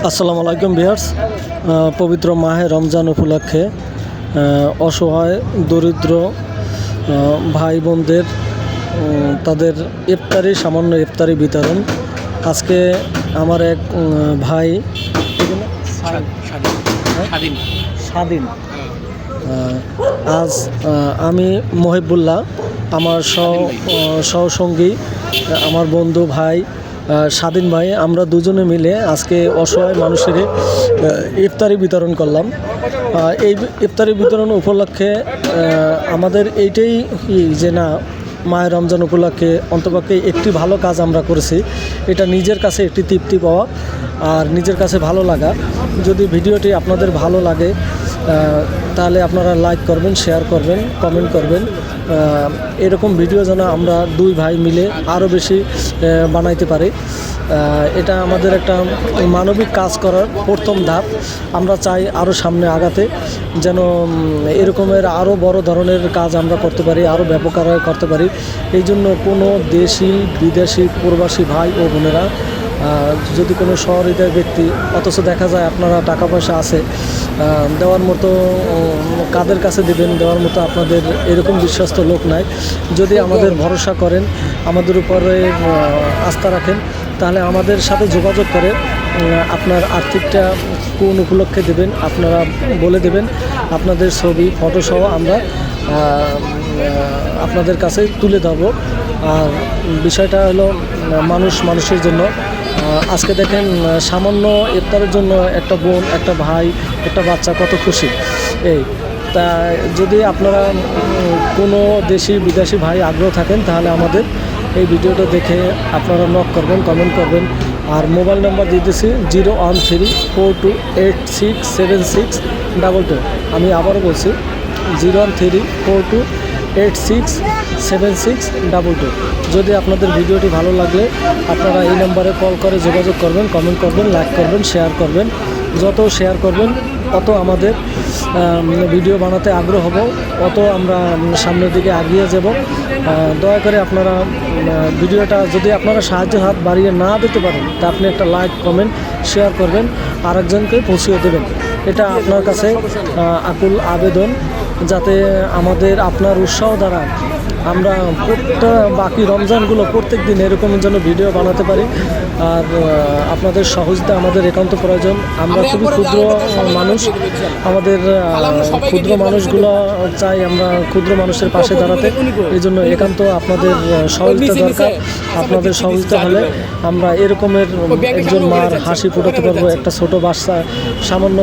আসসালামু আলাইকুম ভিউয়ার্স। পবিত্র মাহে রমজান উপলক্ষে অসহায় দরিদ্র ভাই বোনদের তাদের সামান্য ইফতারি বিতরণ। আজকে আমার এক ভাই স্বাধীন আজ আমি মহিবুল্লাহ, আমার সহসঙ্গী, আমার বন্ধু ভাই স্বাধীন ভাই, আমরা দুজনে মিলে আজকে অসহায় মানুষের ইফতারি বিতরণ করলাম। এই ইফতারি বিতরণ উপলক্ষে আমাদের এইটাই যে না, মাহে রমজান উপলক্ষে অন্তপক্ষে একটি ভালো কাজ আমরা করেছি, এটা নিজের কাছে একটি তৃপ্তি পাওয়া আর নিজের কাছে ভালো লাগা। যদি ভিডিওটি আপনাদের ভালো লাগে তাহলে আপনারা লাইক করবেন, শেয়ার করবেন, কমেন্ট করবেন। এরকম ভিডিও যেন আমরা দুই ভাই মিলে আরও বেশি বানাইতে পারি। এটা আমাদের একটা মানবিক কাজ করার প্রথম ধাপ। আমরা চাই আরও সামনে আগাতে, যেন এরকমের আরও বড় ধরনের কাজ আমরা করতে পারি, আরও ব্যাপক আকারে করতে পারি। এই জন্য কোনো দেশি বিদেশি প্রবাসী ভাই ও বোনেরা যদি কোনো সহৃদয় ব্যক্তি, অথচ দেখা যায় আপনারা টাকা পয়সা আছে দেওয়ার মতো, কাদের কাছে দেবেন দেওয়ার মতো আপনাদের এরকম বিশ্বস্ত লোক নাই, যদি আমাদের ভরসা করেন, আমাদের উপরে আস্থা রাখেন, তাহলে আমাদের সাথে যোগাযোগ করে আপনার আর্থিকটা কোন উপলক্ষে দেবেন আপনারা বলে দেবেন। আপনাদের ছবি ফটোসহ আমরা আপনাদের কাছে তুলে ধরব। আর বিষয়টা হলো মানুষের জন্য। আজকে দেখেন, সামান্য ইফতারের জন্য একটা বোন, একটা ভাই, একটা বাচ্চা কত খুশি। তা যদি আপনারা কোনো দেশি বিদেশি ভাই আগ্রহ থাকেন, তাহলে আমাদের এই ভিডিওটা দেখে আপনারা নক করবেন, কমেন্ট করবেন। আর মোবাইল নাম্বার দিয়ে দিয়েছি 01342867622। আমি আবারও বলছি 01342867622। যদি আপনাদের ভিডিওটি ভালো লাগলে আপনারা এই নাম্বারে কল করে যোগাযোগ করবেন, কমেন্ট করবেন, লাইক করবেন, শেয়ার করবেন। যত শেয়ার করবেন তত আমাদের ভিডিও বানাতে আগ্রহ হব, অত আমরা সামনের দিকে এগিয়ে যাব। দয়া করে আপনারা ভিডিওটা, যদি আপনারা সাহায্যের হাত বাড়িয়ে না দিতে পারেন, তা আপনি একটা লাইক, কমেন্ট, শেয়ার করবেন, আরেকজনকে পৌঁছিয়ে দেবেন। এটা আপনার কাছে আকুল আবেদন, যাতে আমাদের আপনার উৎসাহ দ্বারা আমরা বাকি রমজানগুলো প্রত্যেক দিন এরকম যেন ভিডিও বানাতে পারি। আর আপনাদের সহজতা আমাদের একান্ত প্রয়োজন। আমরা খুবই ক্ষুদ্র মানুষ, আমাদের ক্ষুদ্র মানুষগুলো চাই আমরা ক্ষুদ্র মানুষের পাশে দাঁড়াতে। এই জন্য একান্ত আপনাদের সহযোগিতা দরকার। আপনাদের সহযোগিতা হলে আমরা এরকমের একজন মার হাসি ফোটাতে পারবো, একটা ছোট বাচ্চা সামান্য